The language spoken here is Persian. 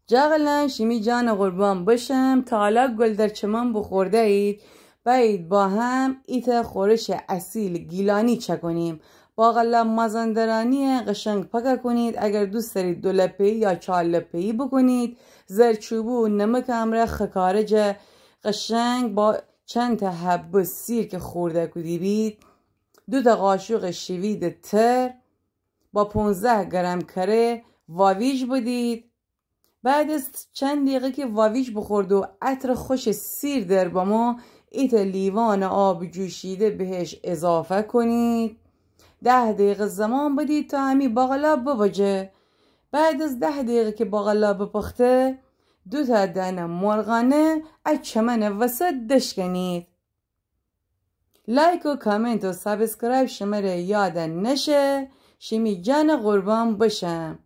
جاغلن شیمی جان قربان بشم تا حالا گل در چمن بخورده اید؟ باید با هم ایت خورش اصیل گیلانی چکنیم. باقلا مازندرانی قشنگ پکه کنید. اگر دوست دارید 2 لپه‌ای یا 4 لپه‌ای بکنید. زرچوبو و نمک همراه خکارج قشنگ با چند تا حب سیر که خورده کدی بید. 2 تا قاشق شوید تر با 15 گرم کره واویج بدید. بعد از چند دقیقه که واویج بخورد و عطر خوش سیر در با ما، ایت لیوان آب جوشیده بهش اضافه کنید. 10 دقیقه زمان بدید تا همی باقلا بباجه. بعد از 10 دقیقه که باقلا بپخته 2 تا دانه مرغانه از چمن وسط دشکنید. لایک و کامنت و سابسکرایب شماره یاد نشه. شیمی جان قربان بشم.